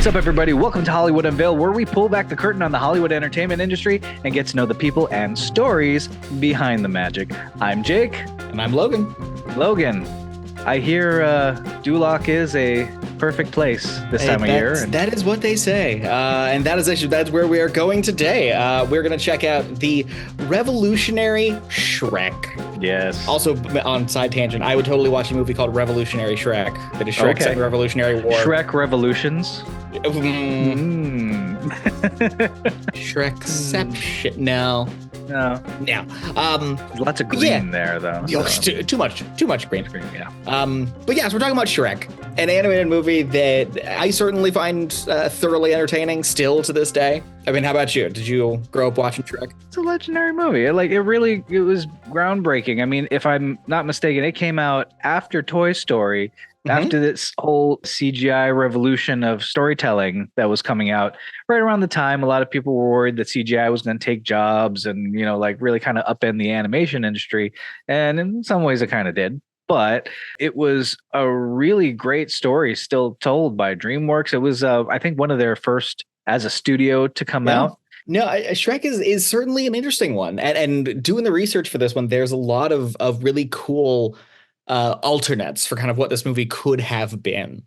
What's up, everybody? Welcome to Hollywood Unveiled, where we pull back the curtain on the Hollywood entertainment industry and get to know the people and stories behind the magic. I'm Jake. And I'm Logan. Logan, I hear Duloc is a perfect place this time of year. That is what they say. And that's where we are going today. We're going to check out the revolutionary Shrek. Yes. Also, on side tangent, I would totally watch a movie called Revolutionary Shrek. That is Shrek and Revolutionary War. Shrek Revolutions. Shrekception. No. Lots of green there, though. So. Too much green. Yeah. But yeah, so we're talking about Shrek, an animated movie that I certainly find thoroughly entertaining still to this day. I mean, how about you? Did you grow up watching Shrek? It's a legendary movie. It was groundbreaking. I mean, if I'm not mistaken, it came out after Toy Story. After this whole CGI revolution of storytelling that was coming out right around the time, a lot of people were worried that CGI was going to take jobs and, really kind of upend the animation industry. And in some ways it kind of did. But it was a really great story still told by DreamWorks. It was, I think, one of their first as a studio to come out. No, Shrek is certainly an interesting one. And doing the research for this one, there's a lot of really cool alternates for kind of what this movie could have been.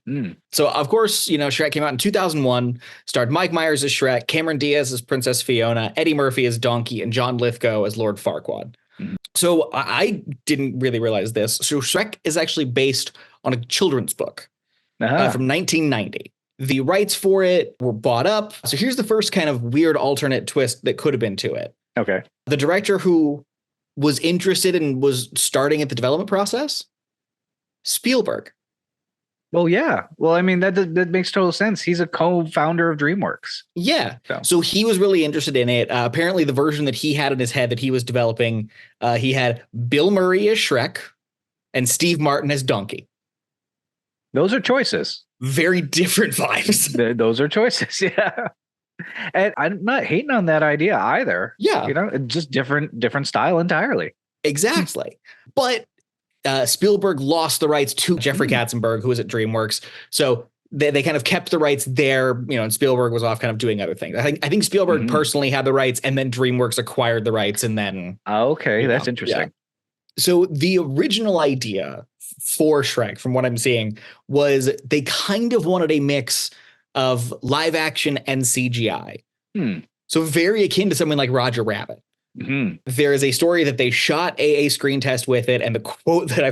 So, of course, Shrek came out in 2001, starred Mike Myers as Shrek, Cameron Diaz as Princess Fiona, Eddie Murphy as Donkey, and John Lithgow as Lord Farquaad. So I didn't really realize this. So Shrek is actually based on a children's book from 1990. The rights for it were bought up. So here's the first kind of weird alternate twist that could have been to it. Okay. The director who was interested and was starting at the development process, Spielberg. Well, yeah. Well, I mean, that makes total sense. He's a co-founder of DreamWorks. Yeah. So he was really interested in it. Apparently, the version that he had in his head that he was developing, he had Bill Murray as Shrek and Steve Martin as Donkey. Those are choices. Very different vibes. Those are choices. Yeah. And I'm not hating on that idea either. Yeah. Just different style entirely. Exactly. But Spielberg lost the rights to Jeffrey Katzenberg, who was at DreamWorks. So they kind of kept the rights there, and Spielberg was off kind of doing other things. I think Spielberg personally had the rights, and then DreamWorks acquired the rights, and then. Okay, that's interesting. Yeah. So the original idea for Shrek, from what I'm seeing, was they kind of wanted a mix of live action and CGI. So very akin to something like Roger Rabbit. There is a story that they shot a screen test with it, and the quote that I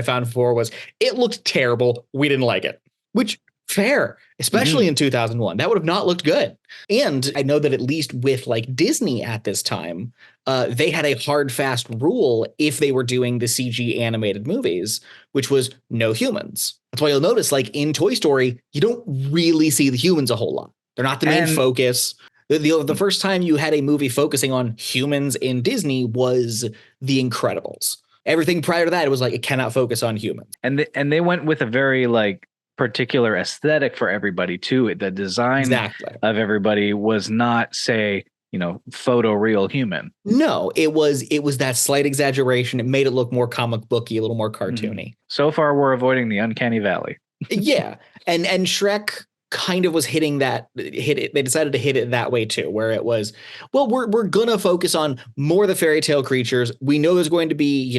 found before was, "It looked terrible. We didn't like it." Which, fair, especially in 2001. That would have not looked good. And I know that at least with like Disney at this time, they had a hard, fast rule if they were doing the CG animated movies, which was no humans. That's why you'll notice, like in Toy Story, you don't really see the humans a whole lot. They're not the main focus. The first time you had a movie focusing on humans in Disney was The Incredibles. Everything prior to that, it was like, it cannot focus on humans. And they went with a very particular aesthetic for everybody too. The design of everybody was not, say, photoreal human. No, it was that slight exaggeration. It made it look more comic booky, a little more cartoony. So far, we're avoiding the uncanny valley. Yeah. And Shrek kind of was they decided to hit it that way too, where it was, well, we're gonna focus on more of the fairy tale creatures. We know there's going to be,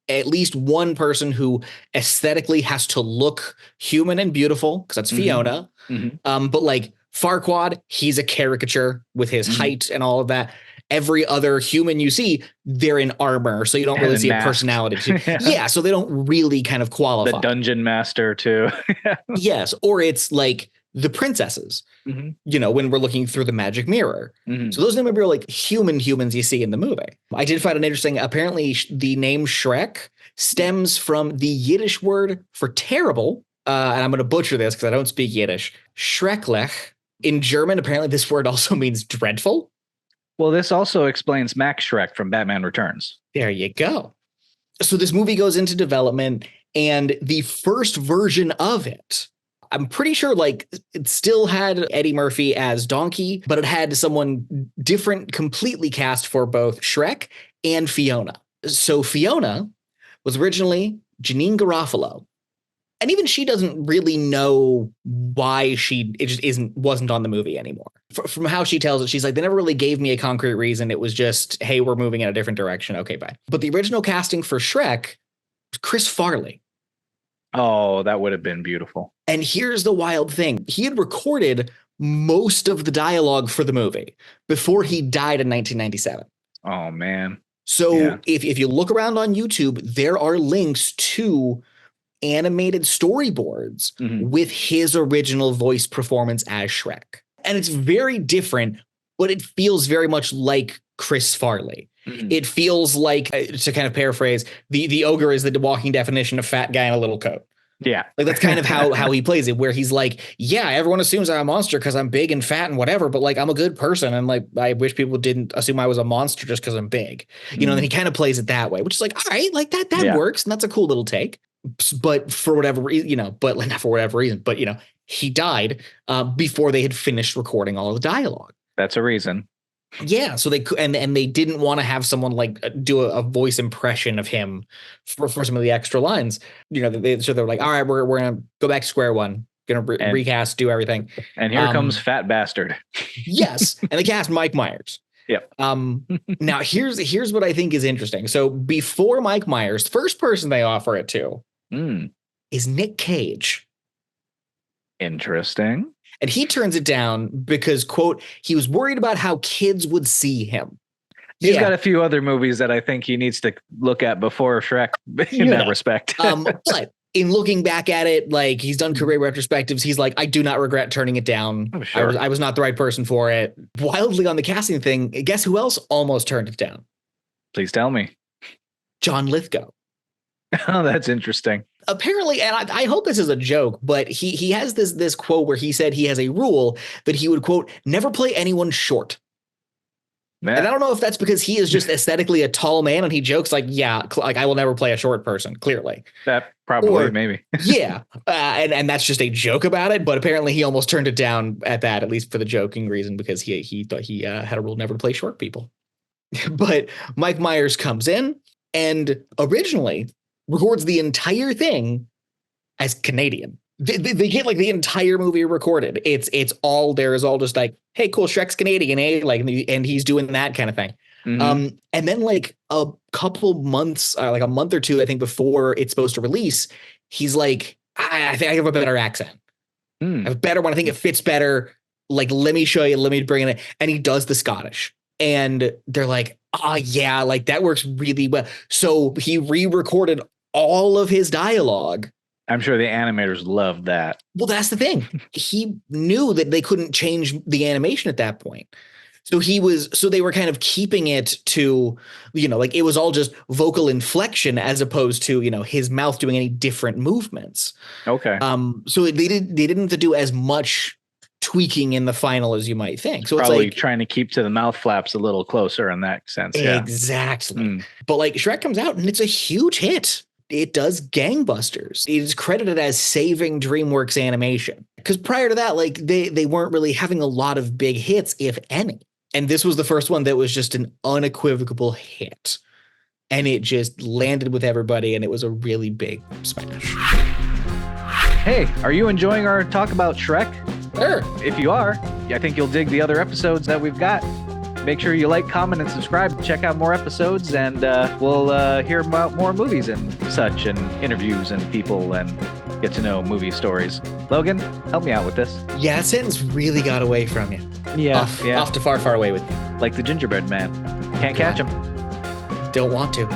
at least one person who aesthetically has to look human and beautiful, because that's Fiona. But like Farquaad, he's a caricature with his height and all of that. Every other human you see, they're in armor, so you don't really see a personality. Yeah, so they don't really kind of qualify. The dungeon master too. Yes, or it's like the princesses, when we're looking through the magic mirror. So those are like humans you see in the movie. I did find it interesting. Apparently, the name Shrek stems from the Yiddish word for terrible. And I'm going to butcher this because I don't speak Yiddish. Schrecklich. In German, apparently this word also means dreadful. Well, this also explains Max Shrek from Batman Returns. There you go. So this movie goes into development, and the first version of it, I'm pretty sure it still had Eddie Murphy as Donkey, but it had someone different completely cast for both Shrek and Fiona. So Fiona was originally Janine Garofalo. And even she doesn't really know why it just wasn't on the movie anymore. From how she tells it, she's like, they never really gave me a concrete reason. It was just, hey, we're moving in a different direction. Okay, bye. But the original casting for Shrek was Chris Farley. Oh, that would have been beautiful. And here's the wild thing. He had recorded most of the dialogue for the movie before he died in 1997. Oh, man. So if you look around on YouTube, there are links to animated storyboards with his original voice performance as Shrek. And it's very different, but it feels very much like Chris Farley. It feels like, to kind of paraphrase, the ogre is the walking definition of fat guy in a little coat. Yeah. Like that's kind of how he plays it, where he's like, yeah, everyone assumes I'm a monster because I'm big and fat and whatever, but like I'm a good person. And like, I wish people didn't assume I was a monster just because I'm big. You know, and he kind of plays it that way, which is like, all right, like that works. And that's a cool little take. But for whatever reason, you know, but not for whatever reason, but, you know, he died before they had finished recording all of the dialogue. That's a reason. Yeah. So they and they didn't want to have someone like do a voice impression of him for some of the extra lines. You know, so they're like, all right, we're going to go back to square one. Going to recast, do everything. And here comes Fat Bastard. Yes. And they cast Mike Myers. Yep. Now here's what I think is interesting. So before Mike Myers, the first person they offer it to is Nick Cage. Interesting. And he turns it down because, quote, he was worried about how kids would see him. He's got a few other movies that I think he needs to look at before Shrek in that respect. But in looking back at it, like he's done career retrospectives, he's like, I do not regret turning it down. Oh, sure. I was not the right person for it. Wildly on the casting thing, guess who else almost turned it down? Please tell me. John Lithgow. Oh, that's interesting. Apparently, and I hope this is a joke, but he has this quote where he said he has a rule that he would, quote, never play anyone short. Man. And I don't know if that's because he is just aesthetically a tall man and he jokes like, yeah, like I will never play a short person, clearly. That probably, maybe. Yeah. And that's just a joke about it. But apparently he almost turned it down at least for the joking reason, because he thought he had a rule never to play short people. But Mike Myers comes in and originally records the entire thing as Canadian. They get like the entire movie recorded. It's all there is all just like, hey, cool, Shrek's Canadian, eh? Like, and he's doing that kind of thing. And then like a couple months, like a month or two, I think, before it's supposed to release, he's like, I think I have a better accent. I have a better one. I think it fits better. Like, let me show you. Let me bring it in. And he does the Scottish. And they're like, oh, yeah, like that works really well. So he re-recorded all of his dialogue. I'm sure the animators loved that. Well, that's the thing. He knew that they couldn't change the animation at that point. So they were kind of keeping it to, you know, like it was all just vocal inflection as opposed to, you know, his mouth doing any different movements. Okay. So they didn't have to do as much tweaking in the final as you might think. So probably it's like trying to keep to the mouth flaps a little closer in that sense. Yeah. Exactly. But like Shrek comes out and it's a huge hit. It does gangbusters. It is credited as saving DreamWorks animation. Because prior to that, like they weren't really having a lot of big hits, if any. And this was the first one that was just an unequivocal hit. And it just landed with everybody, and it was a really big smash. Hey, are you enjoying our talk about Shrek? Sure. If you are, I think you'll dig the other episodes that we've got. Make sure you like, comment, and subscribe. Check out more episodes, and we'll hear about more movies and such, and interviews and people, and get to know movie stories. Logan, help me out with this. Yeah, that sentence really got away from you. Yeah. Off to far, far away with you. Like the gingerbread man. Can't catch him. Don't want to.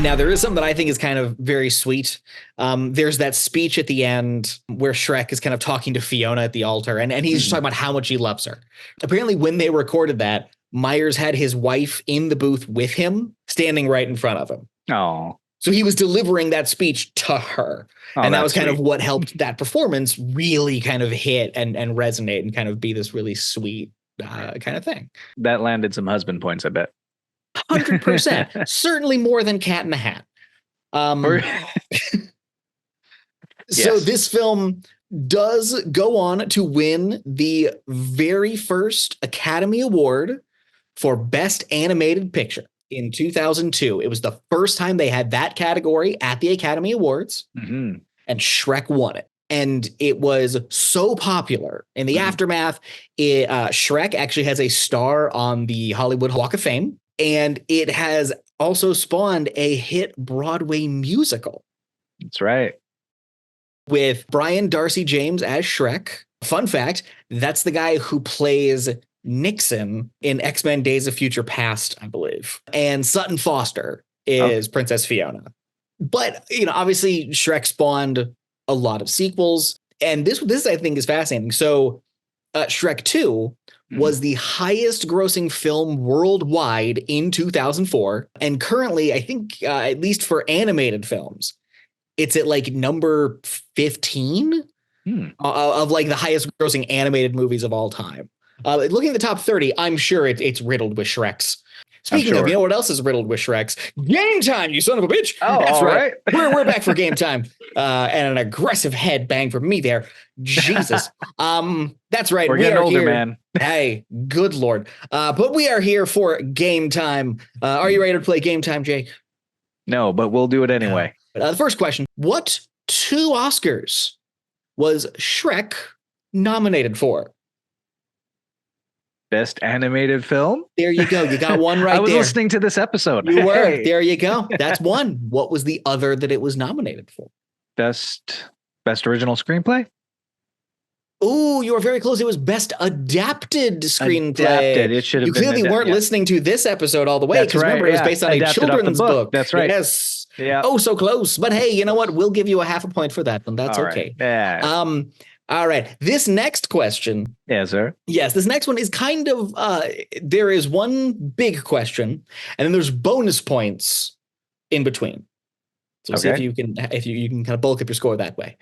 Now, there is something that I think is kind of very sweet. There's that speech at the end where Shrek is kind of talking to Fiona at the altar, and he's just talking about how much he loves her. Apparently, when they recorded that, Myers had his wife in the booth with him, standing right in front of him. Oh. So he was delivering that speech to her. And that was kind of what helped that performance really kind of hit and resonate and kind of be this really sweet kind of thing. That landed some husband points, I bet. 100%. Certainly more than Cat in the Hat. So this film does go on to win the very first Academy Award for Best Animated Picture. in 2002. It was the first time they had that category at the Academy Awards, and Shrek won it. And it was so popular. In the aftermath, Shrek actually has a star on the Hollywood Walk of Fame, and it has also spawned a hit Broadway musical. That's right. With Brian Darcy James as Shrek. Fun fact, that's the guy who plays Nixon in X-Men Days of Future Past, I believe. And Sutton Foster is Princess Fiona. But, obviously Shrek spawned a lot of sequels. And this I think is fascinating. So Shrek 2 was the highest grossing film worldwide in 2004. And currently, I think, at least for animated films, it's at like number 15 of like the highest grossing animated movies of all time. Looking at the top 30, I'm sure it's riddled with Shreks. Speaking of, you know what else is riddled with Shreks? Game Time, you son of a bitch. Oh, that's right. We're back for Game Time. And an aggressive head bang from me there. Jesus. That's right. We're getting older, here. man. Hey, good Lord. But we are here for Game Time. Are you ready to play Game Time, Jake? No, but we'll do it anyway. The first question, what 2 Oscars was Shrek nominated for? Best animated film? There you go. You got one right there. I was listening to this episode. You were. There you go. That's one. What was the other that it was nominated for? Best original screenplay? Oh, you were very close. It was best adapted screenplay. Adapted. It should have you clearly weren't listening to this episode all the way because remember it was based on a children's book. That's right. Yes. Yeah. Oh, so close. But hey, you know what? We'll give you a half a point for that one. That's okay. Yeah. All right. This next question. Yes, sir. Yes, this next one is kind of there is one big question, and then there's bonus points in between. So see if you can kind of bulk up your score that way.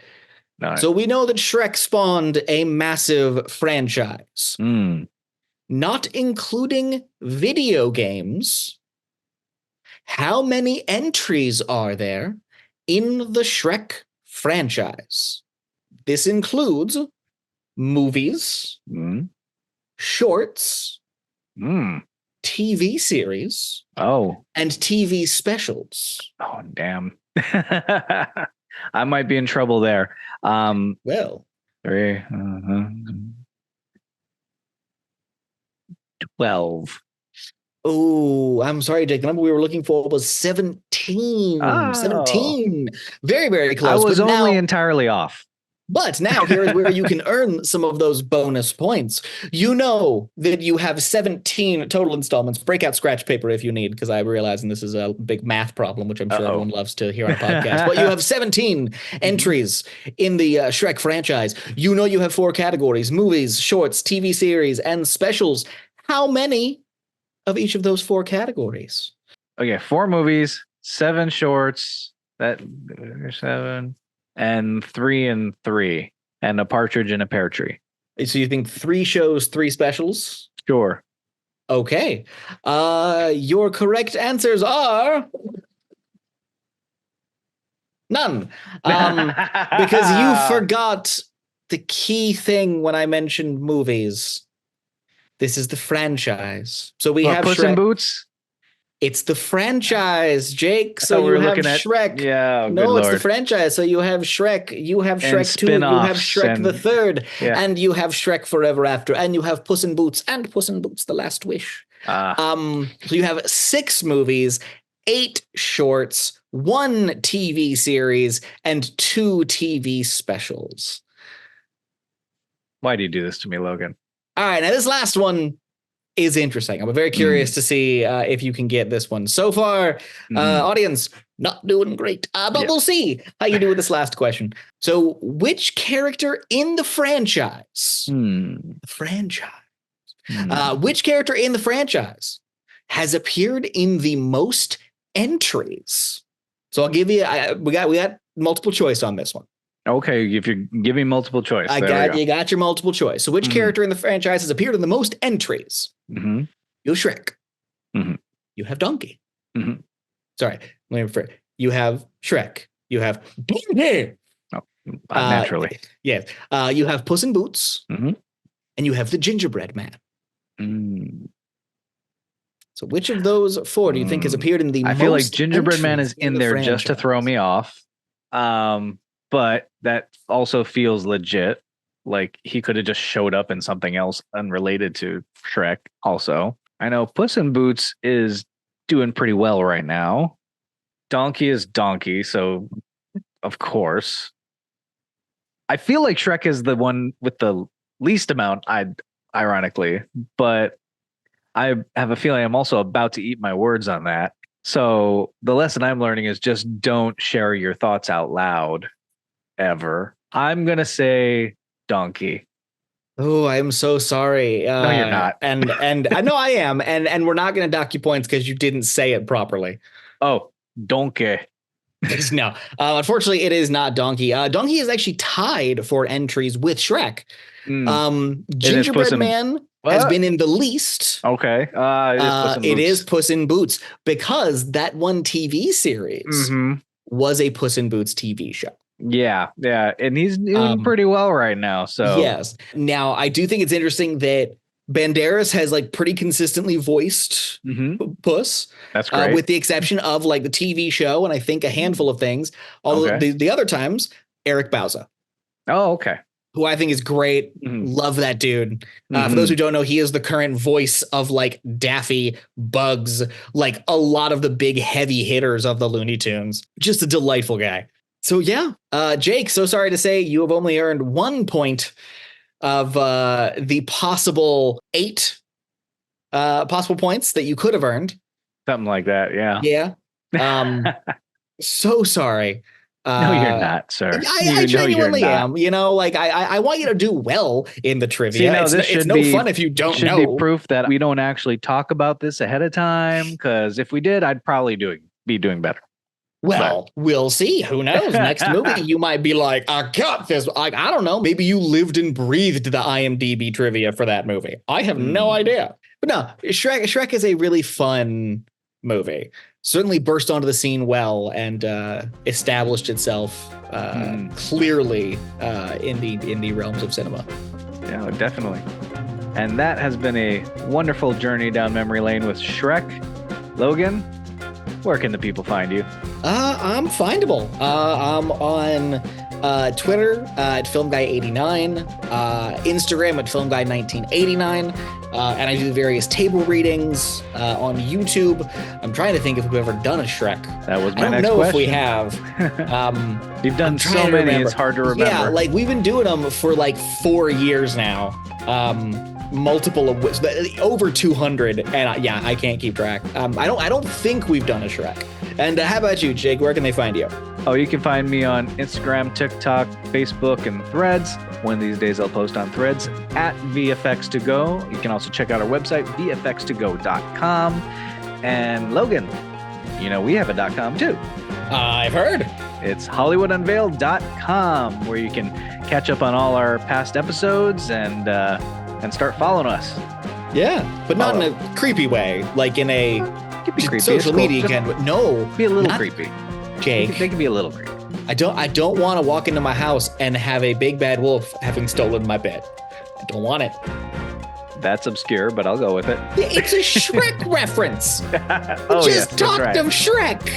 Right. So we know that Shrek spawned a massive franchise, not including video games. How many entries are there in the Shrek franchise? This includes movies, shorts, TV series, and TV specials. Oh, damn. I might be in trouble there. Well, 12. Oh, I'm sorry, Jake. The number we were looking for was 17. 17. Very, very close. I was only entirely off. But now here is where you can earn some of those bonus points. You know that you have 17 total installments. Break out scratch paper if you need, because I'm realizing this is a big math problem, which I'm sure everyone loves to hear on a podcast. But you have 17 entries in the Shrek franchise. You know you have 4 categories: movies, shorts, TV series, and specials. How many of each of those 4 categories? Okay, 4 movies, 7 shorts, 7, and 3 and 3, and a partridge in a pear tree. So you think 3 shows, 3 specials? Sure. Okay. Your correct answers are none. Because you forgot the key thing when I mentioned movies. This is the franchise. So we have Puss Shrek. in Boots? It's the franchise, Jake. So you have Shrek. Yeah, no, it's the franchise. So you have Shrek. You have Shrek 2. You have Shrek the Third. Yeah. And you have Shrek Forever After. And you have Puss in Boots and Puss in Boots: The Last Wish. So you have 6 movies, 8 shorts, 1 TV series, and 2 TV specials. Why do you do this to me, Logan? All right. Now this last one is interesting. I'm very curious to see if you can get this one. So far, audience, not doing great. But we'll see how you do with this last question. So which character in the franchise, which character in the franchise has appeared in the most entries? So I'll give you, we got multiple choice on this one. Okay, if you're giving multiple choice. You got your multiple choice. So which character in the franchise has appeared in the most entries? You have Shrek. You have Donkey. Sorry, let me refer. You have Shrek. You have Donkey. Naturally. Yes. You have Puss in Boots. And you have the Gingerbread Man. So which of those four do you think has appeared in the I most feel like Gingerbread Man entries is in there just to throw me off. But that also feels legit. Like he could have just showed up in something else unrelated to Shrek also. I know Puss in Boots is doing pretty well right now. Donkey is Donkey, so of course. I feel like Shrek is the one with the least amount, ironically, but I have a feeling I'm also about to eat my words on that. So the lesson I'm learning is just don't share your thoughts out loud ever. I'm going to say Donkey. Oh, I'm so sorry. No, you're not. And I know I am. And we're not going to dock you points because you didn't say it properly. Oh, Donkey. No, unfortunately, it is not Donkey. Donkey is actually tied for entries with Shrek. Gingerbread Man has been in the least. Okay. It is Puss in Boots because that one TV series was a Puss in Boots TV show. Yeah. And he's doing pretty well right now. So yes. Now, I do think it's interesting that Banderas has like pretty consistently voiced Puss. That's great. With the exception of like the TV show and I think a handful of things. Although the other times, Eric Bauza. Oh, okay. Who I think is great. Love that dude. For those who don't know, he is the current voice of like Daffy, Bugs, like a lot of the big heavy hitters of the Looney Tunes. Just a delightful guy. So yeah, Jake, so sorry to say you have only earned 1 point of the possible 8 possible points that you could have earned. Something like that, yeah. Yeah. So sorry. No, you're not, sir. I genuinely am. You know, like I want you to do well in the trivia. See, it's no fun if you don't know. Should be proof that we don't actually talk about this ahead of time. Because if we did, I'd probably be doing better. Well, we'll see. Who knows? Next movie, you might be like, I got this. Like, I don't know. Maybe you lived and breathed the IMDb trivia for that movie. I have no idea. But no, Shrek is a really fun movie. Certainly burst onto the scene well and established itself clearly in the realms of cinema. Yeah, definitely. And that has been a wonderful journey down memory lane with Shrek. Logan, where can the people find you? I'm findable. I'm on Twitter at FilmGuy89, Instagram at FilmGuy1989, and I do various table readings on YouTube. I'm trying to think if we've ever done a Shrek. That was my next question. I don't know if we have. You've done so many, it's hard to remember. Yeah, like we've been doing them for like 4 years now. Multiple of which over 200, and I can't keep track. I don't think we've done a Shrek. And how about you, Jake? Where can they find you? Oh, you can find me on Instagram, TikTok, Facebook, and Threads. One of these days I'll post on Threads at VFX2Go. You can also check out our website, VFX2Go.com. And Logan, we have a .com too. I've heard. It's HollywoodUnveiled.com, where you can catch up on all our past episodes and start following us. Yeah, but not in a creepy way, like in a social media can. No, be a little creepy. Jake, they can be a little creepy. I don't want to walk into my house and have a big bad wolf having stolen my bed. I don't want it. That's obscure, but I'll go with it. It's a Shrek reference. Just talked of Shrek.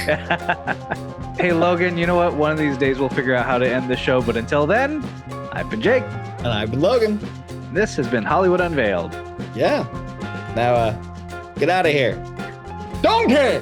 Hey, Logan, you know what? One of these days we'll figure out how to end the show. But until then, I've been Jake. And I've been Logan. This has been Hollywood Unveiled. Yeah. Now, get out of here. Don't care.